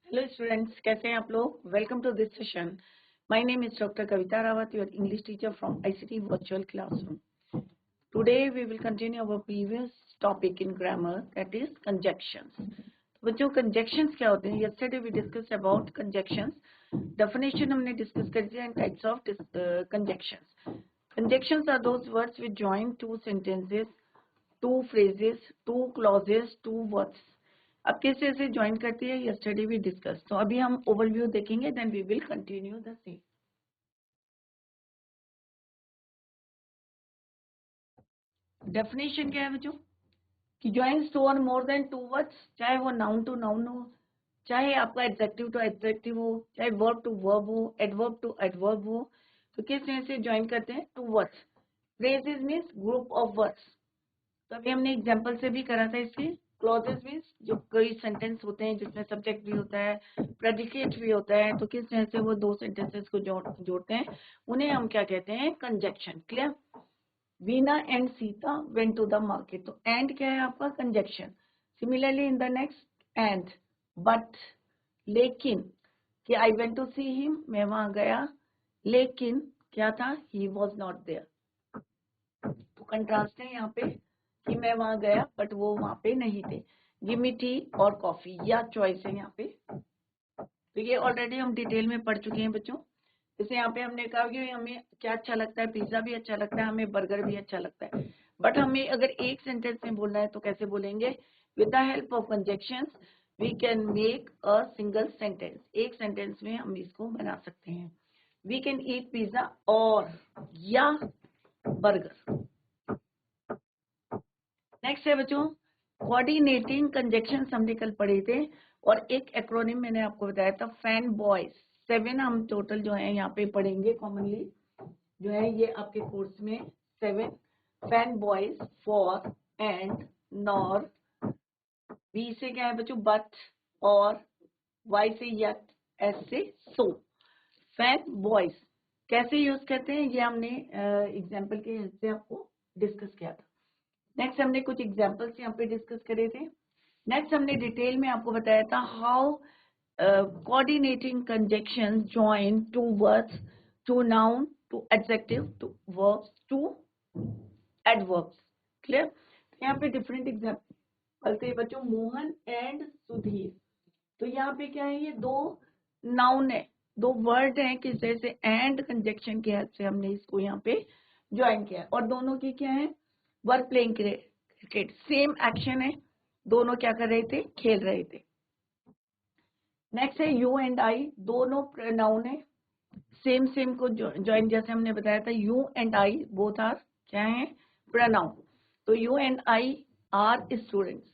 Hello students, कैसे हैं आप लोग। Welcome to this session. My name is doctor Kavita Rawat, your English teacher from ICT virtual classroom. Today we will continue our previous topic in grammar, that is conjunctions. तो बच्चों, conjunctions क्या होते हैं? Yesterday we discussed about conjunctions. Definition हमने discuss कर दिया and types of conjunctions. Conjunctions are those words which join two sentences, two phrases, two clauses, two words. अब कैसे ऐसे ज्वाइन करती है, यस्टरडे वी डिस्कस। तो अभी हम ओवरव्यू देखेंगे, then we will continue the same. Definition क्या है बच्चों? कि ज्वाइंस टू और मोर देन टू वर्ड्स, चाहे वो नाउन टू नाउन हो, चाहे आपका एडजेक्टिव टू एडजेक्टिव हो, चाहे वर्ब टू वर्ब हो, एडवर्ब टू एडवर्ब हो। तो किस तरह से ज्वाइन करते हैं? Two words. Phrases means group of words. तो अभी हमने एग्जाम्पल से भी करा था इसके। क्लॉजेस मीन्स जो कई सेंटेंस होते हैं जिसमें सब्जेक्ट भी होता है, प्रेडिकेट भी होता है, तो किस तरह से वो दो सेंटेंसेस को जोड़ते हैं, उन्हें हम क्या कहते हैं? Conjunction. Clear? Veena and Sita went to the market. तो एंड क्या है आपका? Conjunction. Similarly in the next, and, but, लेकिन, कि I went to see him, मैं वहां गया, लेकिन क्या था? He was not there. तो कंट्रास्ट है यहाँ पे कि मैं वहां गया बट वो वहां पे नहीं थे। गिव मी टी और कॉफी, या चॉइस है यहाँ पे। तो ये ऑलरेडी हम डिटेल में पढ़ चुके हैं बच्चों। जैसे यहाँ पे हमने कहा कि हमें क्या अच्छा लगता है, पिज्जा भी अच्छा लगता है, हमें बर्गर भी अच्छा लगता है। बट हमें अगर एक सेंटेंस में बोलना है तो कैसे बोलेंगे? With the help of conjunctions we can make a single sentence. एक सेंटेंस में हम इसको बना सकते हैं। वी कैन ईट पिज्जा और, या बर्गर। नेक्स्ट है बच्चों, कोऑर्डिनेटिंग कंजक्शंस हमने कल पढ़े थे, और एक एक्रोनिम मैंने आपको बताया था, फैन बॉयज। 7 हम टोटल जो है यहाँ पे पढ़ेंगे कॉमनली, जो है ये आपके कोर्स में 7। FANBOYS, for, and, nor. B से क्या है बच्चों? बट, और, वाई से यट, एस से सो। फैन बॉयज कैसे यूज करते हैं ये हमने एग्जाम्पल के हेल्प से आपको डिस्कस किया था। नेक्स्ट हमने कुछ एग्जाम्पल्स यहाँ पे डिस्कस करे थे। नेक्स्ट हमने डिटेल में आपको बताया था how coordinating conjunction join two words, two noun, two adjective, two verbs, two adverbs. Clear? यहाँ पे डिफरेंट एग्जाम्पल थे बच्चों, मोहन एंड सुधीर। तो यहाँ पे क्या है? ये दो नाउन है, दो वर्ड हैं, किस तरह से एंड कंजक्शन के हेल्प से हमने इसको यहाँ पे ज्वाइन किया। और दोनों की क्या है? Work playing cricket, same action है, दोनों क्या कर रहे थे? खेल रहे थे। नेक्स्ट है यू एंड आई, दोनों प्रोनाउन है, सेम सेम को ज्वाइन, जैसे हमने बताया था you and I both are क्या है? प्रोनाउन। तो you and I are students,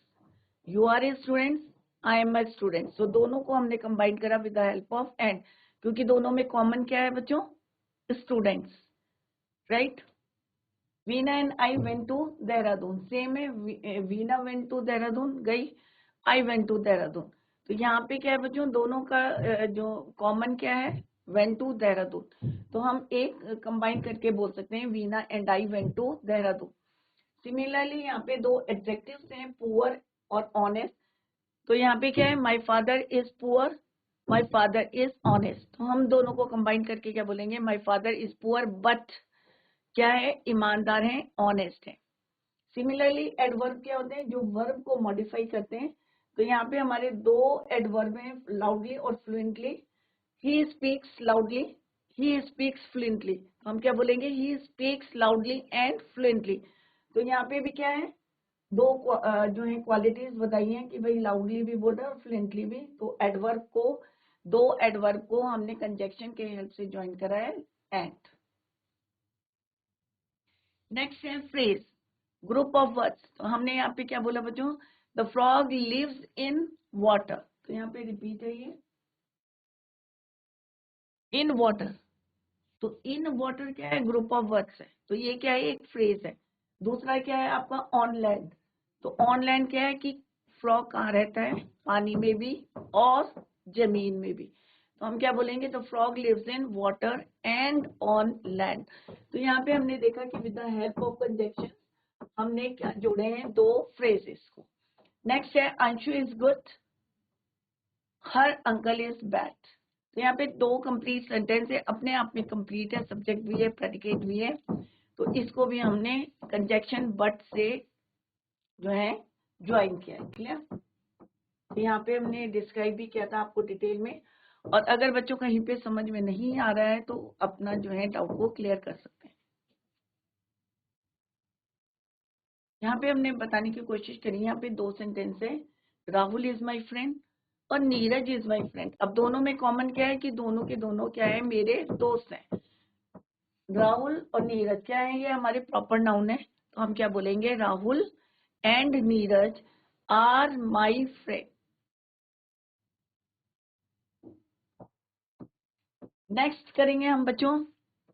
you are a students, I am a student. So दोनों को हमने कंबाइन करा with the help of and, क्योंकि दोनों में कॉमन क्या है बच्चों? Students, right? Veena and I went to Dehradun, same है, वीना वेंट टू देहरादून गई, आई वेंट टू देहरादून। तो यहाँ पे क्या है बच्चों? दोनों का जो कॉमन क्या है? Went to Dehradun. तो हम एक कंबाइन करके बोल सकते हैं Veena and I went to Dehradun. Similarly यहाँ पे दो एडजेक्टिव्स हैं, पुअर और ऑनेस्ट। तो यहाँ पे क्या है? My father is poor, my father is honest. तो हम दोनों को कंबाइन करके क्या बोलेंगे? My father is poor but क्या है? ईमानदार है, ऑनेस्ट है। सिमिलरली एडवर्ब क्या होते हैं? जो वर्ब को मॉडिफाई करते हैं। तो यहाँ पे हमारे दो एडवर्ब हैं, लाउडली और fluently. He speaks loudly, he speaks fluently. तो हम क्या बोलेंगे? He speaks loudly and fluently. तो यहाँ पे भी क्या है? दो जो है क्वालिटीज बताई हैं कि भाई लाउडली भी बोल रहा है और फ्लुएंटली भी। तो एडवर्ब को, दो एडवर्ब को हमने कंजक्शन के हेल्प से ज्वाइन करा है, एंड। नेक्स्ट है फ्रेज, ग्रुप ऑफ वर्ड्स। तो हमने यहाँ पे क्या बोला बच्चों? The frog lives in water. तो यहाँ पे रिपीट है ये, इन वाटर। तो इन वाटर क्या है? ग्रुप ऑफ वर्ड्स है। तो ये क्या है? एक फ्रेज है। दूसरा क्या है आपका? On land. तो ऑन लैंड क्या है? कि फ्रॉग कहाँ रहता है? पानी में भी और जमीन में भी। तो हम क्या बोलेंगे? तो frog lives in water and on land. तो यहाँ पे हमने देखा कि with the help of conjunction हमने क्या जोड़े हैं? दो फ्रेजेस को। नेक्स्ट है Anshu is good, her uncle is bad. तो यहाँ पे दो कंप्लीट सेंटेंस है, अपने आप में कंप्लीट है, सब्जेक्ट भी है, प्रेडिकेट भी है। तो इसको भी हमने कंजक्शन बट से जो है ज्वाइन किया है। क्लियर? यहाँ पे हमने डिस्क्राइब भी किया था आपको डिटेल में। और अगर बच्चों कहीं पे समझ में नहीं आ रहा है तो अपना जो है डाउट को क्लियर कर सकते हैं। यहाँ पे हमने बताने की कोशिश करी, यहाँ पे दो सेंटेंस है, राहुल इज माई फ्रेंड और नीरज इज माई फ्रेंड। अब दोनों में कॉमन क्या है कि दोनों के दोनों क्या है, मेरे दोस्त हैं। राहुल और नीरज क्या है, ये हमारे प्रॉपर नाउन है। तो हम क्या बोलेंगे, Rahul and Neeraj are my friend. Next करेंगे हम बच्चों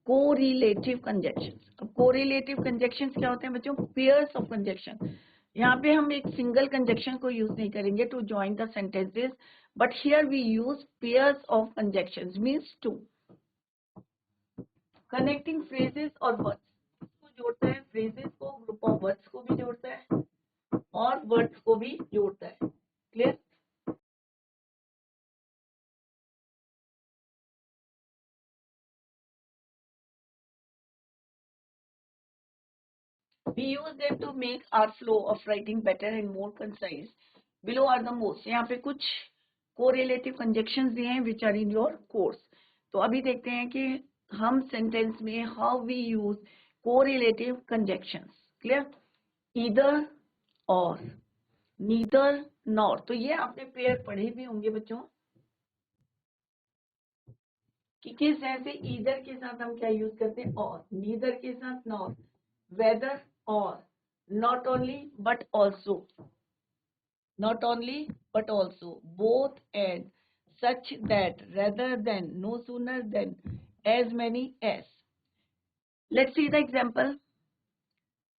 कोरिलेटिव कंजक्शंस। अब कोरिलेटिव कंजक्शंस क्या होते हैं बच्चों, पेयर्स ऑफ कंजक्शन। यहाँ पे हम एक सिंगल कंजक्शन को यूज नहीं करेंगे to join the sentences, but here we use pairs of conjunctions, means to connecting phrases और वर्ड्स को जोड़ता है, फ्रेजेस को, ग्रुप ऑफ वर्ड्स को भी जोड़ता है और वर्ड्स को भी जोड़ता है। Clear? We use them to make our flow of writing better and more concise. Below are the most. यहाँ पे कुछ correlative conjunctions दिए हैं which are in your course. तो अभी देखते हैं कि हम sentence में how we use correlative conjunctions. Clear? Either or, neither nor. तो ये आपने पेयर पढ़े भी होंगे बच्चों कि किस तरह से ईदर के साथ हम क्या यूज करते हैं, और, नीदर के साथ नॉर, वेदर और, not only but also, not only but also, both and, such that, rather than, no sooner than, as many as. Let's see the example.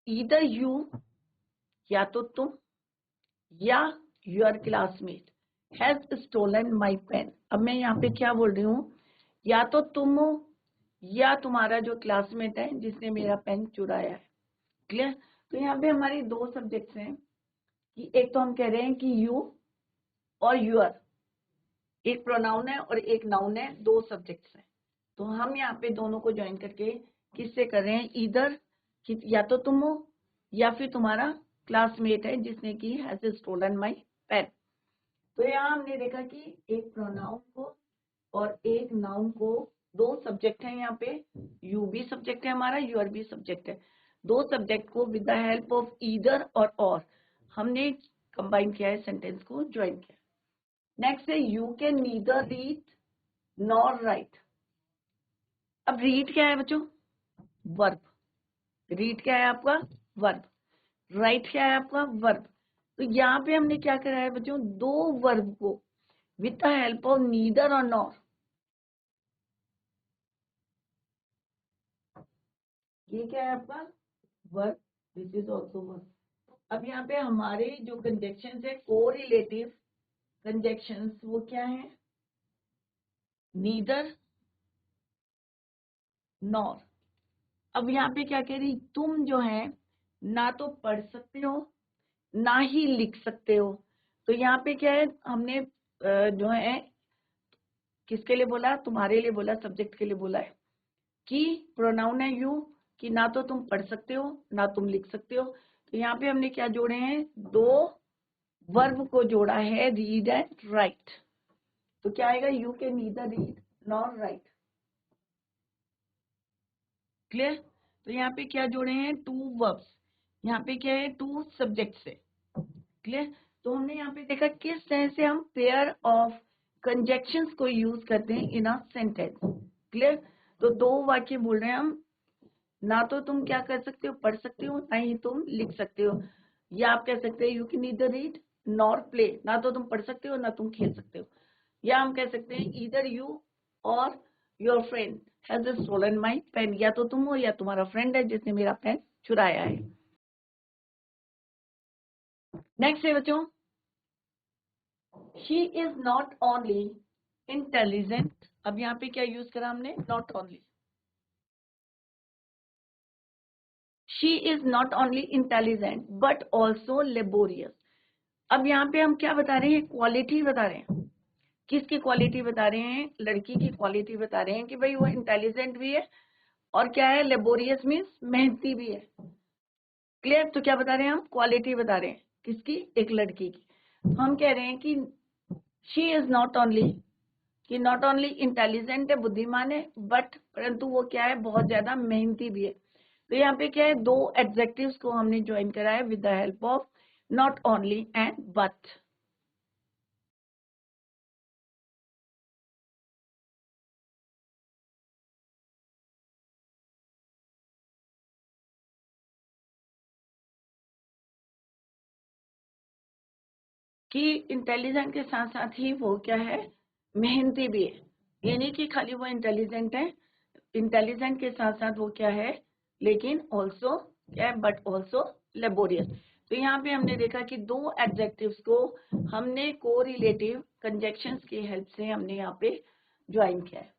Either you, या तो तुम, या your classmate has stolen my pen. अब मैं यहाँ पे क्या बोल रही हूँ, या तो तुम हो या तुम्हारा जो क्लासमेट है जिसने मेरा पेन चुराया है। क्लियर? तो यहाँ पे हमारी दो सब्जेक्ट्स हैं कि एक तो हम कह रहे हैं कि यू और यूर, एक प्रोनाउन है और एक नाउन है, दो सब्जेक्ट्स हैं। तो हम यहाँ पे दोनों को ज्वाइन करके किससे कर रहे हैं, इधर या तो तुम हो या फिर तुम्हारा क्लासमेट है जिसने की हैज स्टोलन माय पेन। तो यहाँ हमने देखा कि एक प्रोनाउन को और एक नाउन को, दो सब्जेक्ट है यहाँ पे, यू भी सब्जेक्ट है हमारा, यूर भी सब्जेक्ट है। दो सब्जेक्ट को with the help of either और हमने कंबाइन किया है, सेंटेंस को ज्वाइन किया। नेक्स्ट है you can neither read nor right. अब रीड क्या है बच्चों, वर्ब। रीड क्या है आपका, वर्ब। राइट क्या है आपका, वर्ब। तो यहाँ पे हमने क्या करा है बच्चों, दो वर्ब को with the help of neither और नॉर, ये क्या है आपका verb, this is also verb. अब यहाँ पे हमारे जो कंजक्शंस है कोरिलेटिव कंजक्शंस, वो क्या है, नीदर नॉर। अब यहाँ पे क्या कह रही, तुम जो है ना तो पढ़ सकते हो ना ही लिख सकते हो। तो यहाँ पे क्या है, हमने जो है किसके लिए बोला, तुम्हारे लिए बोला, सब्जेक्ट के लिए बोला है कि प्रोनाउन है यू, कि ना तो तुम पढ़ सकते हो ना तुम लिख सकते हो। तो यहाँ पे हमने क्या जोड़े हैं, दो वर्ब को जोड़ा है, रीड एंड राइट। तो क्या आएगा, you can neither read nor right. Clear? तो यहाँ पे क्या जोड़े हैं, टू वर्ब्स, यहाँ पे क्या है, टू सब्जेक्ट्स है। क्लियर? तो हमने यहाँ पे देखा किस तरह से हम पेयर ऑफ कंजक्शंस को यूज करते हैं इन अ सेंटेंस। क्लियर? तो दो वाक्य बोल रहे हैं हम, ना तो तुम क्या कर सकते हो, पढ़ सकते हो, ना ही तुम लिख सकते हो। या आप कह सकते हैं you can neither read nor play, ना तो तुम पढ़ सकते हो ना तुम खेल सकते हो। या हम कह सकते हैं ईदर यू और your friend has stolen my pen, या तो तुम हो या तुम्हारा फ्रेंड है जिसने मेरा पेन चुराया है। नेक्स्ट है बच्चों, she is not only intelligent. अब यहाँ पे क्या यूज करा हमने, not only. She is not only intelligent but also laborious. अब यहाँ पे हम क्या बता रहे हैं, क्वालिटी बता रहे हैं किसकी क्वालिटी बता रहे हैं? लड़की की क्वालिटी बता रहे हैं कि भाई वो इंटेलिजेंट भी है और क्या है, लेबोरियस मीन्स मेहनती भी है। क्लियर? तो क्या बता रहे हैं हम? क्वालिटी बता रहे हैं किसकी? एक लड़की की। तो हम कह रहे हैं कि शी इज नॉट ओनली, कि नॉट ओनली इंटेलिजेंट है, बुद्धिमान है, बट परंतु वो क्या है, बहुत ज्यादा मेहनती भी है। तो यहाँ पे क्या है, दो एडजेक्टिव्स को हमने ज्वाइन करा है with the help of not only and but. कि इंटेलिजेंट के साथ साथ ही वो क्या है, मेहनती भी है। ये नहीं कि खाली वो इंटेलिजेंट है, इंटेलिजेंट के साथ साथ वो क्या है, लेकिन ऑल्सो क्या है, बट ऑल्सो लेबोरियस। तो यहाँ पे हमने देखा कि दो एडजेक्टिव्स को हमने कोरिलेटिव कंजक्शंस की हेल्प से हमने यहाँ पे ज्वाइन किया है।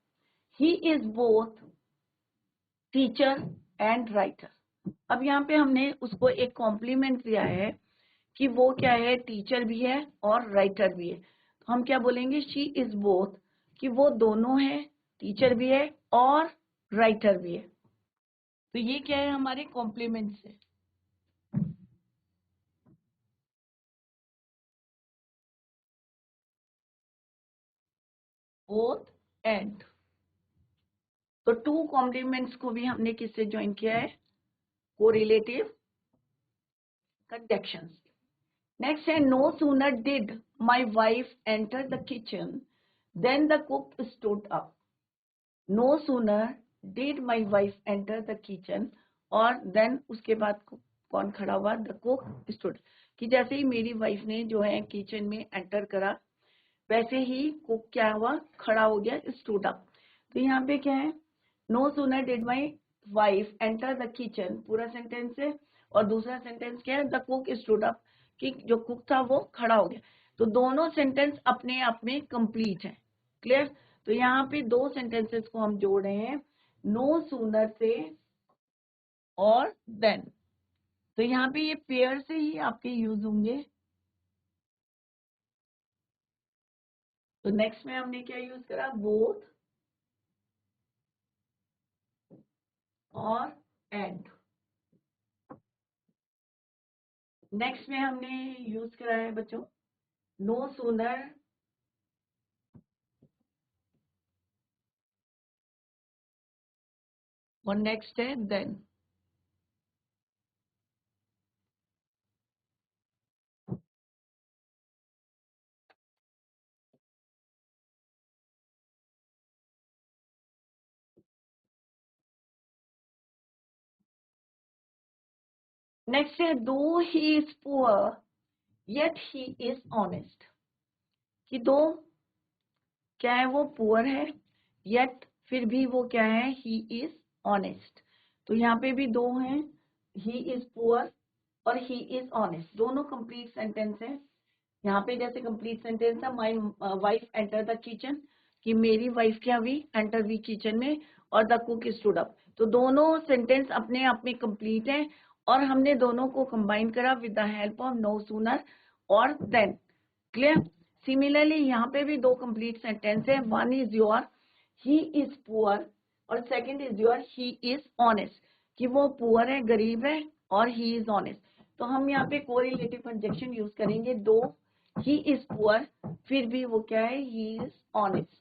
He is both teacher and writer. अब यहाँ पे हमने उसको एक कॉम्प्लीमेंट दिया है कि वो क्या है, टीचर भी है और राइटर भी है। तो हम क्या बोलेंगे, शी इज बोथ, कि वो दोनों है, टीचर भी है और राइटर भी है। तो ये क्या है, हमारे कॉम्प्लीमेंट से। बोथ एंड, तो टू कॉम्प्लीमेंट्स को भी हमने किससे ज्वाइन किया है, कोरिलेटिव कंजक्शंस। नेक्स्ट है, no sooner did my wife enter the kitchen than the cook stood up. No sooner did my wife enter the kitchen, और देन उसके बाद कौन खड़ा हुआ, द कुक स्टूड, कि जैसे ही मेरी वाइफ ने जो है किचन में एंटर करा, वैसे ही कुक क्या हुआ, खड़ा हो गया, स्टूड अप। तो यहाँ पे क्या है, no sooner did my wife enter the kitchen पूरा सेंटेंस है, और दूसरा सेंटेंस क्या है, द कुक स्टूड अप, कि जो कुक था वो खड़ा हो गया। तो दोनों सेंटेंस अपने आप में कंप्लीट है। क्लियर? तो यहाँ पे दो सेंटेंसेस को हम जोड़ रहे हैं, नो सूनर से और देन। तो यहाँ पे ये पेयर से ही आपके यूज होंगे। तो नेक्स्ट में हमने क्या यूज करा, बोथ और एंड। नेक्स्ट में हमने यूज करा है बच्चों, नो सूनर और नेक्स्ट है देन। नेक्स्ट है, दो he is poor yet he is honest, कि दो क्या है, वो पुअर है, येट फिर भी वो क्या है, ही इज ऑनेस्ट। तो यहाँ पे भी दो हैं, ही इज पुअर और ही इज ऑनेस्ट, दोनों कंप्लीट सेंटेंस है। यहाँ पे जैसे कंप्लीट सेंटेंस था, माई वाइफ एंटर द किचन, कि मेरी वाइफ क्या हुई, एंटर हुई किचन में, और द कुक स्टूड अप। तो दोनों सेंटेंस अपने आप में कंप्लीट है, और हमने दोनों को कंबाइन करा with the help of no sooner और देन। क्लियर? सिमिलरली यहाँ पे भी दो कंप्लीट सेंटेंस है, one is your he is poor, और second is your he is honest, कि वो पुअर है, गरीब है, और ही इज ऑनेस्ट। तो हम यहाँ पे कोरिलेटिव कंजक्शन यूज करेंगे, दो ही इज पुअर, फिर भी वो क्या है, ही इज ऑनेस्ट।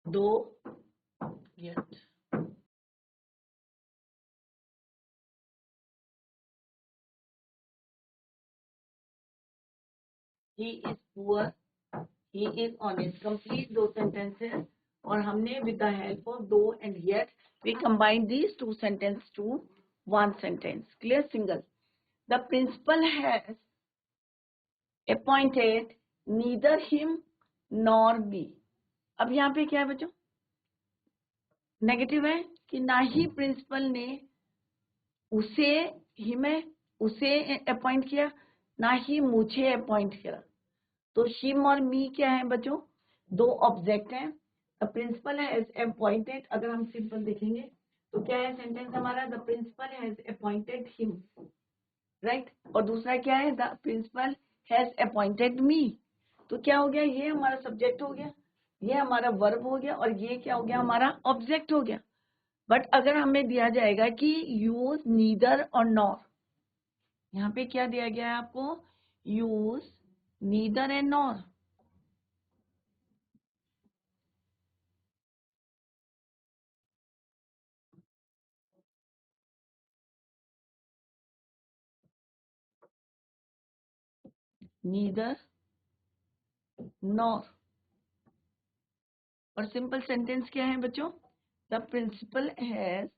दो yet he is poor, he is honest, complete दो sentences, और हमने with the help of दो and yet we combine these two sentences to one sentence. Clear? Single. The principal has appointed neither him nor me. अब यहाँ पे क्या है बच्चों, नेगेटिव है, कि ना ही प्रिंसिपल ने उसे, ही में उसे अपॉइंट किया, ना ही मुझे अपॉइंट किया। तो हिम और मी क्या है बच्चों, दो ऑब्जेक्ट हैं। प्रिंसिपल है अपॉइंटेड, अगर हम सिंपल देखेंगे तो क्या है सेंटेंस हमारा, the principal has appointed him, right. और दूसरा क्या है, the principal has appointed me. तो क्या हो गया, ये हमारा सब्जेक्ट हो गया, ये हमारा वर्ब हो गया, और ये क्या हो गया, हमारा ऑब्जेक्ट हो गया। बट अगर हमें दिया जाएगा कि यूज नीदर और नॉर, यहाँ पे क्या दिया गया है आपको, use neither and nor. Neither nor, और सिंपल सेंटेंस क्या है बच्चों, the principal has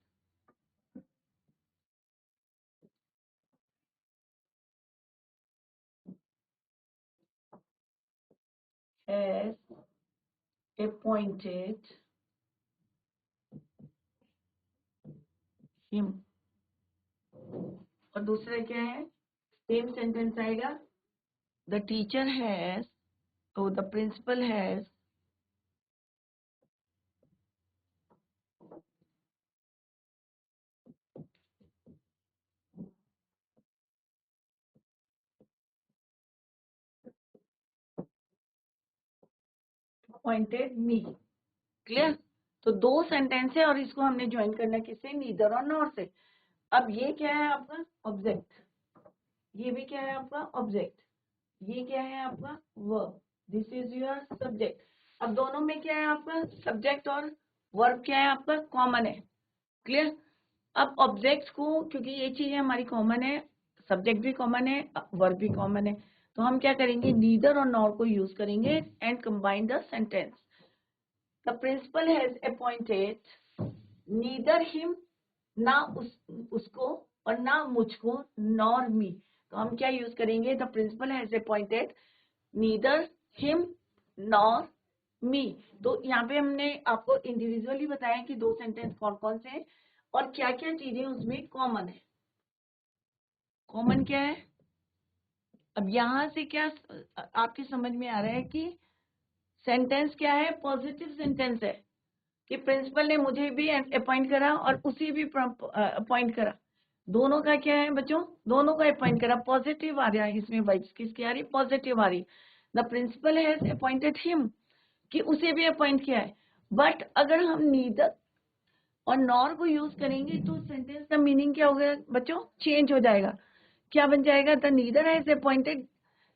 appointed him। और दूसरा क्या है, सेम सेंटेंस आएगा, द टीचर हैज, तो the principal has appointed me. Clear. तो दो सेंटेंस है, और इसको हमने ज्वाइन करना है किससे, नीदर और नॉर से। अब ये क्या है आपका ऑब्जेक्ट, ये भी क्या है आपका ऑब्जेक्ट, ये क्या है आपका verb, this is your subject. अब दोनों में क्या है आपका सब्जेक्ट और वर्ब क्या है आपका कॉमन है। क्लियर। अब ऑब्जेक्ट को, क्योंकि ये चीजें हमारी कॉमन है, सब्जेक्ट भी कॉमन है, वर्ब भी कॉमन है, तो हम क्या करेंगे, नीदर और नॉर को यूज करेंगे and combine the sentence. The principal has appointed neither him, ना उसको और ना मुझको, नॉर मी। तो हम क्या यूज करेंगे, the principal has appointed neither him nor me. तो यहाँ पे हमने आपको इंडिविजुअली बताया कि दो सेंटेंस कौन कौन से हैं और क्या क्या चीजें उसमें कॉमन है। कॉमन क्या है, अब यहाँ से क्या आपकी समझ में आ रहा है कि सेंटेंस क्या है, पॉजिटिव सेंटेंस है, कि प्रिंसिपल ने मुझे भी अपॉइंट करा और उसी भी अपॉइंट करा। दोनों का क्या है बच्चों, दोनों का अपॉइंट करा, पॉजिटिव आ रहा है इसमें, वाइब्स किसकी आ रही, पॉजिटिव आ रही। The principal has appointed him, कि उसे भी अपॉइंट किया है। बट अगर हम नीदर और नॉर को यूज करेंगे तो सेंटेंस का मीनिंग क्या होगा बच्चों, चेंज हो जाएगा। क्या बन जाएगा, the neither has appointed,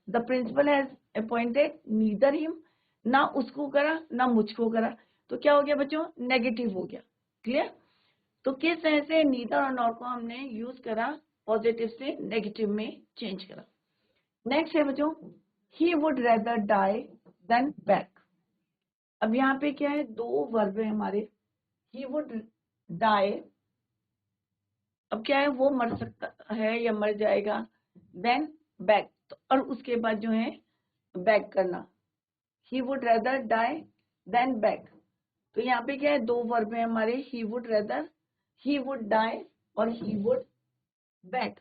the principal has appointed neither him, ना उसको करा ना मुझको करा। तो क्या हो गया बच्चों, नेगेटिव हो गया। क्लियर। तो किस तरह से नीदर और नॉर को हमने यूज करा, पॉजिटिव से नेगेटिव में चेंज करा। नेक्स्ट है बच्चों, he would rather die than beg. अब यहाँ पे क्या है, दो वर्ब है हमारे, ही वुड डाई, अब क्या है, वो मर सकता है या मर जाएगा, देन बैक, तो और उसके बाद जो है बैक करना, he would rather die than beg. तो यहाँ पे क्या है, दो वर्ब है हमारे, he would rather, he would die और ही वुड बैक।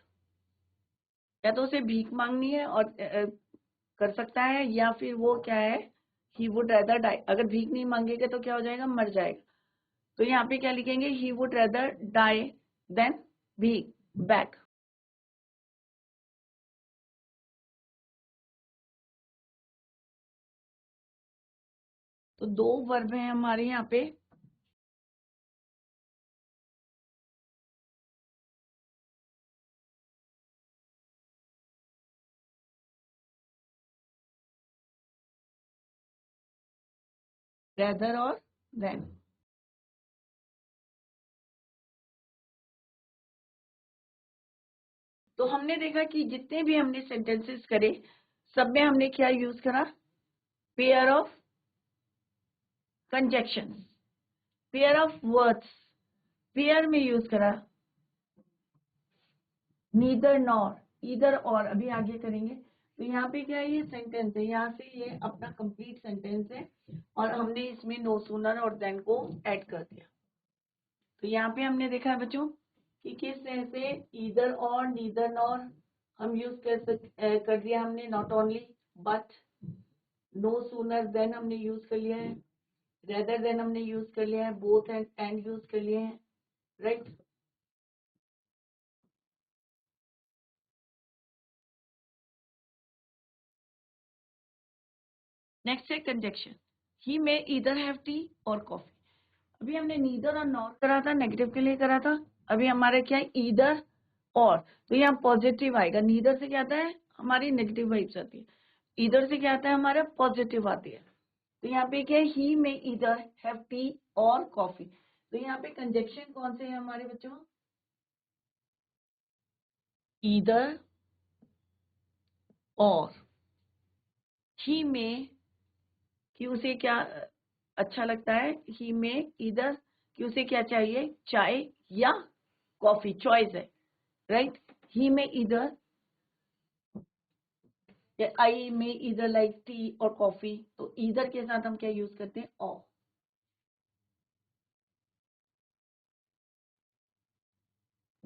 या तो उसे भीख मांगनी है और कर सकता है, या फिर वो क्या है, ही वुड रेदर डाई, अगर भीख नहीं मांगेगा तो क्या हो जाएगा, मर जाएगा। तो यहाँ पे क्या लिखेंगे, he would rather die than भीख बैक। तो दो वर्ब हैं हमारे यहाँ पे, रेदर और देन। तो हमने देखा कि जितने भी हमने सेंटेंसेस करे, सब में हमने क्या यूज करा, pair of conjunction, pair of words, pair में यूज करा, नीदर नॉर, इधर और, अभी आगे करेंगे। तो यहाँ पे क्या है, ये सेंटेंस है, यहाँ से ये अपना कंप्लीट सेंटेंस है, और हमने इसमें नो सूनर और देन को ऐड कर दिया। तो यहाँ पे हमने देखा है बच्चों कि किस तरह से इधर और नीदर नॉर हम यूज कर दिया हमने, not only but, no sooner than हमने यूज कर लिया है, रेदर देन हमने यूज कर लिया है, बोथ एंड यूज कर लिए हैं, राइट। नेक्स्ट है conjunction, he may either have T और कॉफी। अभी हमने नीदर और नॉर करा था, नेगेटिव के लिए करा था। अभी हमारे क्या है, ईदर और, तो यहाँ पॉजिटिव आएगा। नीदर से क्या आता है, हमारी नेगेटिव वाइब्स आती है। ईदर से क्या आता है, हमारा पॉजिटिव आती है। तो यहाँ पे क्या है, ही में ईदर हैव टी और कॉफी। तो यहाँ पे कंजक्शन कौन से है हमारे बच्चों, ईदर और। ही में, कि उसे क्या अच्छा लगता है, ही में ईदर, कि उसे क्या चाहिए, चाय या कॉफी, चॉइस है, राइट। ही में ईदर, आई में ईदर लाइक टी और कॉफी। तो ईदर के साथ हम क्या यूज करते हैं, और।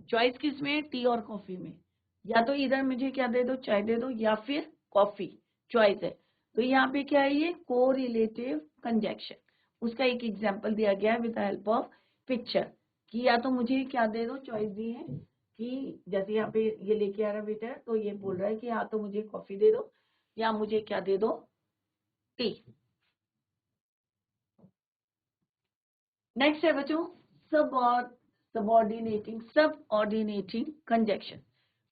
चॉइस किस में, टी और कॉफी में। या तो इधर मुझे क्या दे दो, चाय दे दो, या फिर कॉफी, चॉइस है। तो यहाँ पे क्या है, ये कोरिलेटिव कंजक्शन। उसका एक एग्जांपल दिया गया है with the help of picture, कि या तो मुझे क्या दे दो, चॉइस दी है कि जैसे यहाँ पे ये लेके आ रहा है बेटा, तो ये बोल रहा है कि या तो मुझे कॉफी दे दो या मुझे क्या दे दो, टी। नेक्स्ट है बच्चों, सब और सबऑर्डिनेटिंग कंजक्शन।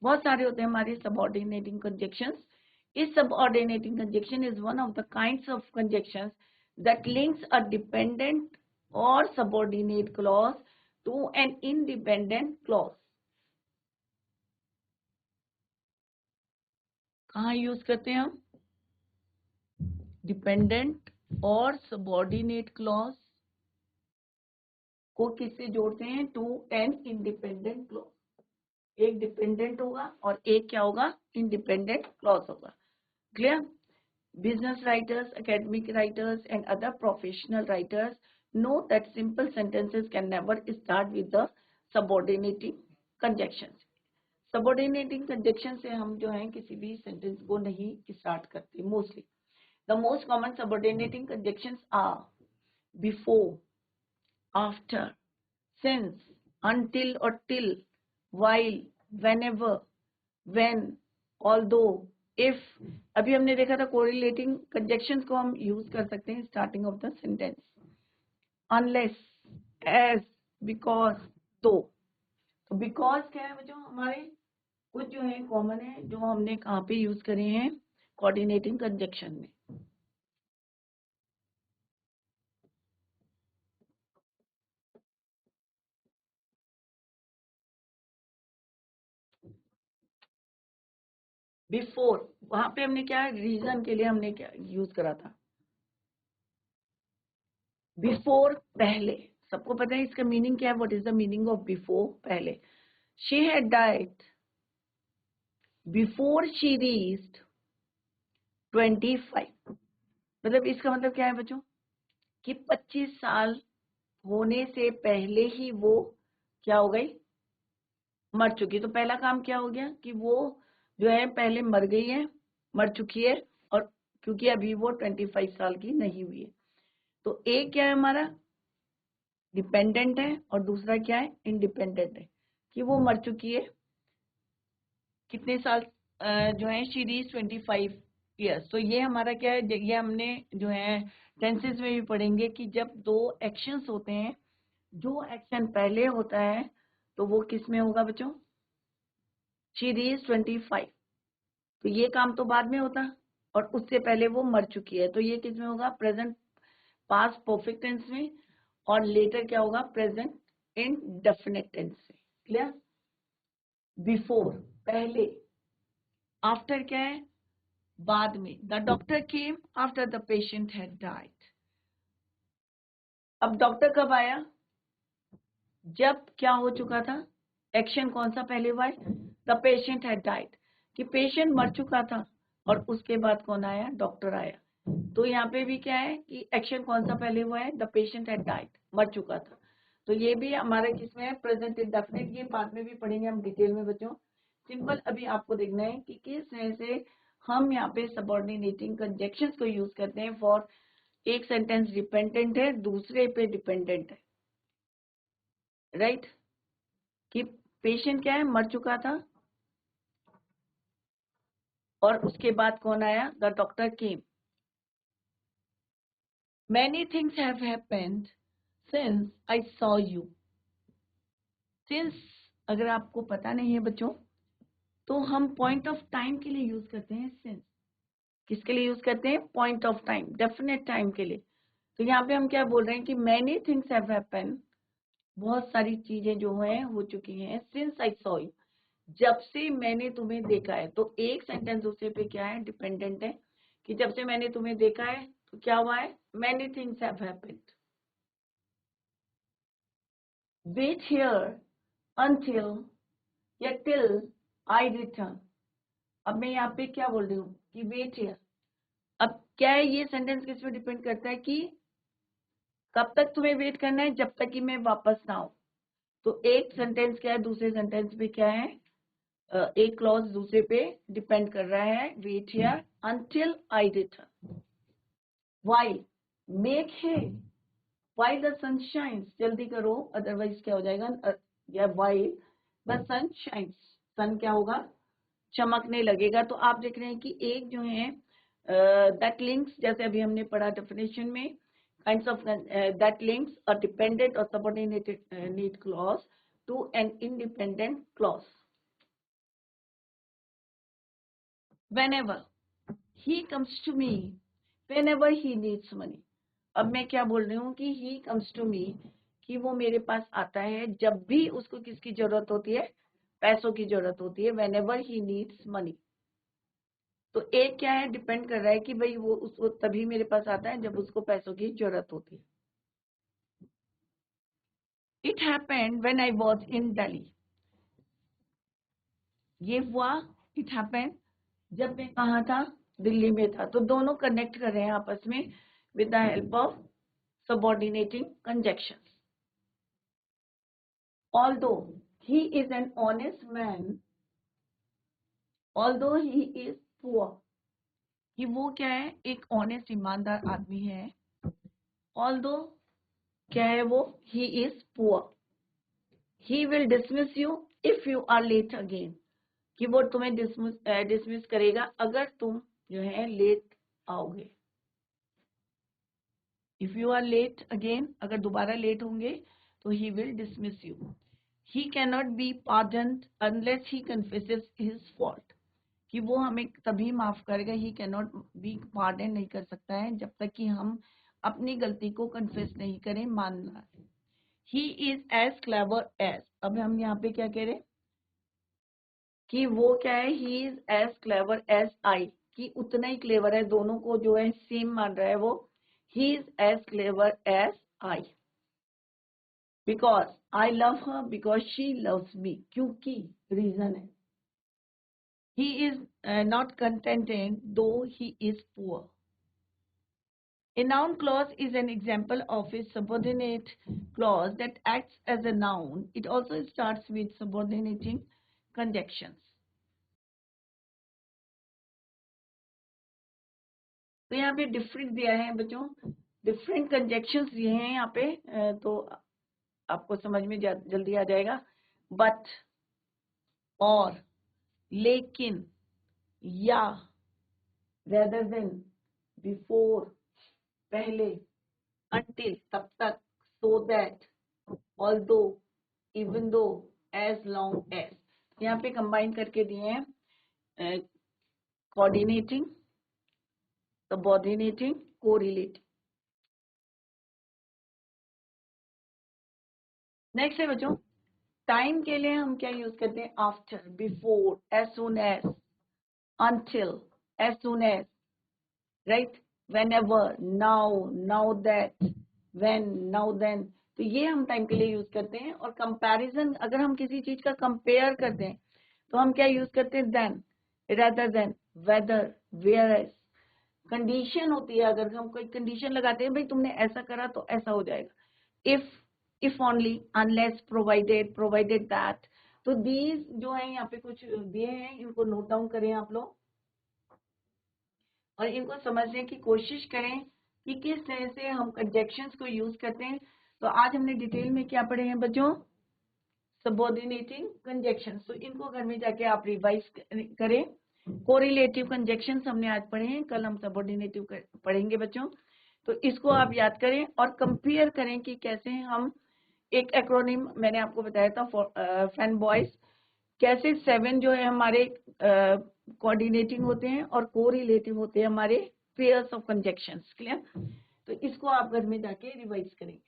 बहुत सारे होते हैं हमारे सबऑर्डिनेटिंग कंजक्शंस। इस subordinating conjunction is one of the kinds of conjunctions that links a dependent or subordinate clause to an independent clause. कहाँ यूज करते हैं हम, डिपेंडेंट और सबऑर्डिनेट क्लॉज को किससे जोड़ते हैं, टू एन इंडिपेंडेंट क्लॉज। एक डिपेंडेंट होगा और एक क्या होगा, इंडिपेंडेंट क्लॉज होगा। Clear. Business writers, academic writers and other professional writers know that simple sentences can never start with the subordinating conjunctions. Subordinating conjunction से हम जो है किसी भी सेंटेंस को नहीं स्टार्ट करते mostly. The most common subordinating conjunctions are before, after, since, until or till, while, whenever, when, although, if। अभी हमने देखा था कोरिलेटिंग कंजक्शंस को हम यूज कर सकते हैं starting of the sentence, unless, as, because, though। तो बिकॉज क्या है बच्चों, हमारे कुछ जो है कॉमन है जो हमने कहाँ पे यूज करे हैं, कोऑर्डिनेटिंग कंजक्शन में। बिफोर, वहां पे हमने क्या रीजन के लिए हमने क्या यूज करा था, बिफोर, पहले। सबको पता है इसका मीनिंग क्या है, what is the meaning of before, पहले। She had died before she reached 25। मतलब इसका मतलब क्या है बच्चों, कि 25 साल होने से पहले ही वो क्या हो गई, मर चुकी। तो पहला काम क्या हो गया कि वो जो है पहले मर गई है, मर चुकी है, और क्योंकि अभी वो 25 साल की नहीं हुई है। तो एक क्या है हमारा, डिपेंडेंट है, और दूसरा क्या है, इंडिपेंडेंट है, कि वो मर चुकी है कितने साल, जो है सीरीज 25 ईयर्स। तो ये हमारा क्या है, ये हमने जो है टेंसेस में भी पढ़ेंगे कि जब दो एक्शंस होते हैं, जो एक्शन पहले होता है तो वो किस में होगा बच्चों, सीरीज 25। तो ये काम तो बाद में होता, और उससे पहले वो मर चुकी है, तो ये किस में होगा, प्रेजेंट पास्ट परफेक्ट टेंस में, और लेटर क्या होगा, प्रेजेंट इंडेफिनिट टेंस से। क्लियर। बिफोर, पहले। आफ्टर क्या है, बाद में। The doctor came after the patient had died. अब डॉक्टर कब आया, जब क्या हो चुका था, एक्शन कौन सा पहले हुआ है, द पेशेंट हैड डाइड, कि पेशेंट मर चुका था, और उसके बाद कौन आया, डॉक्टर आया। तो यहाँ पे भी क्या है कि एक्शन कौन सा पहले हुआ है, द पेशेंट हैड डाइड, मर चुका था। तो ये भी हमारे किसमें है, प्रेजेंट इंडेफिनिट। ये बाद में भी पढ़ेंगे हम डिटेल में बच्चों। सिंपल अभी आपको देखना है कि किस तरह से हम यहाँ पे सबऑर्डिनेटिंग कंजक्शंस को यूज करते हैं फॉर, एक सेंटेंस डिपेंडेंट है, दूसरे पे डिपेंडेंट है, राइट। कि पेशेंट क्या है, मर चुका था और उसके बाद कौन आया, the doctor came. Many things have happened since I saw you. Since अगर आपको पता नहीं है बच्चों, तो हम पॉइंट ऑफ टाइम के लिए यूज करते हैं सिंस। किसके लिए यूज करते हैं, point of time, definite time के लिए। तो यहाँ पे हम क्या बोल रहे हैं कि मैनी थिंग्स हैव हैपेंड, बहुत सारी चीजें जो है हो चुकी हैं, सिंस आई सॉ यू, जब से मैंने तुम्हें देखा है। तो एक सेंटेंस दूसरे पे क्या है, डिपेंडेंट है, कि जब से मैंने तुम्हें देखा है तो क्या हुआ है, many things have happened. Wait here until या till I return। अब मैं यहाँ पे क्या बोल रही हूँ कि वेट हियर। अब क्या है, ये सेंटेंस किस पे डिपेंड करता है कि कब तक तुम्हें वेट करना है, जब तक कि मैं वापस ना आऊं। तो एक सेंटेंस क्या है, दूसरे सेंटेंस पे क्या है, एक क्लॉज दूसरे पे डिपेंड कर रहा है। Wait here until I return। while make hay while the sun shines, जल्दी करो अदरवाइज क्या हो जाएगा, या while the sun shines, सन क्या होगा, चमकने लगेगा। तो आप देख रहे हैं कि एक जो है दैट लिंक्स, जैसे अभी हमने पढ़ा डेफिनेशन में, kinds of that links a dependent और subordinated need clause to an independent clause. whenever he comes to me whenever he needs money। अब मैं क्या बोल रही हूँ कि he comes to me, कि वो मेरे पास आता है जब भी उसको किसकी जरूरत होती है, पैसों की जरूरत होती है। whenever he needs money, तो एक क्या है, डिपेंड कर रहा है कि भाई वो उसको तभी मेरे पास आता है जब उसको पैसों की जरूरत होती है। It happened when I was in Delhi. ये हुआ, इट हैपेंड जब मैं कहा था, दिल्ली में था। तो दोनों कनेक्ट कर रहे हैं आपस में with the help of subordinating conjunctions. Although he is an honest man, although he is poor, कि वो क्या है, एक ऑनेस्ट ईमानदार आदमी है। ऑल्दो क्या है वो, he is poor. He will dismiss you if you are late again, कि वो तुम्हें डिसमिस करेगा अगर तुम जो है लेट आओगे। If you are late again, अगर दोबारा लेट होंगे तो he will dismiss you. He can not be pardoned unless he confesses his fault, कि वो हमें तभी माफ करेगा। He can not be pardon, नहीं कर सकता है जब तक कि हम अपनी गलती को कन्फेस नहीं करें, मानना। He is as clever as, अब हम यहाँ पे क्या कह रहे हैं कि वो क्या है, he is as clever as I, कि उतना ही क्लेवर है, दोनों को जो है सेम मान रहा है वो। He is as clever as I, because I love her because she loves me, क्योंकि रीजन है। He is not contented though he is poor. A noun clause is an example of a subordinate clause that acts as a noun. It also starts with subordinating conjunctions. तो यहाँ पे different दिया है बच्चों, different conjunctions दिए हैं यहाँ पे, तो आपको समझ में जल्दी आ जाएगा। बट, और, लेकिन, या, रेदर देन, बिफोर, पहले, until, तब तक, so that, although, even though, as long as। यहाँ पे कंबाइन करके दिए हैं कोऑर्डिनेटिंग, सबऑर्डिनेटिंग, कोरिलेटिंग। नेक्स्ट है बच्चों, टाइम के लिए हम क्या यूज करते हैं, after, before, as soon as, until, as soon as, right, whenever, now, now that, when, now then। तो ये हम टाइम के लिए यूज करते हैं। और कंपैरिजन, अगर हम किसी चीज का कंपेयर करते हैं तो हम क्या यूज करते हैं, then, rather than, whether, whereas। Condition होती है, अगर हम कोई कंडीशन लगाते हैं, भाई तुमने ऐसा करा तो ऐसा हो जाएगा। If only, unless, provided, provided that. तो दीज जो है यहाँ पे कुछ दिए हैं, इनको नोट डाउन करें आप लोग और इनको समझने की कोशिश करें कि किस तरह से हम कंजक्शंस को यूज करते हैं। तो आज हमने डिटेल में क्या पढ़े हैं बच्चों, सबऑर्डिनेटिंग कंजक्शन। तो इनको घर में जाके आप रिवाइज करें। कोरिलेटिव कंजक्शन हमने आज पढ़े हैं, कल हम सबऑर्डिनेटिव पढ़ेंगे बच्चों। तो इसको आप याद करें और कंपेयर करें कि कैसे हम एक एक्रोनिम मैंने आपको बताया था फैन बॉयज, कैसे 7 जो है हमारे कोऑर्डिनेटिंग होते हैं और कोरिलेटिव होते हैं हमारे पेयर्स ऑफ कंजक्शंस। क्लियर? तो इसको आप घर में जाके रिवाइज करेंगे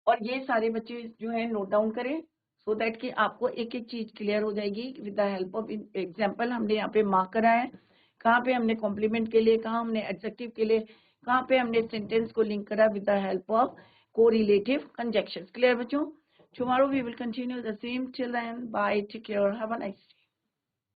और ये सारे बच्चे जो है नोट डाउन करें, सो दैट कि आपको एक एक चीज क्लियर हो जाएगी with the help of example. हमने यहाँ पे मार्क करा है, कहाँ पे हमने कॉम्प्लीमेंट के लिए, कहाँ हमने एडजेक्टिव के लिए, कहाँ पे हमने सेंटेंस को लिंक करा with the help of correlative conjunctions. Clear बच्चों? Tomorrow we will continue the same. Till then, bye, take care, have a nice day.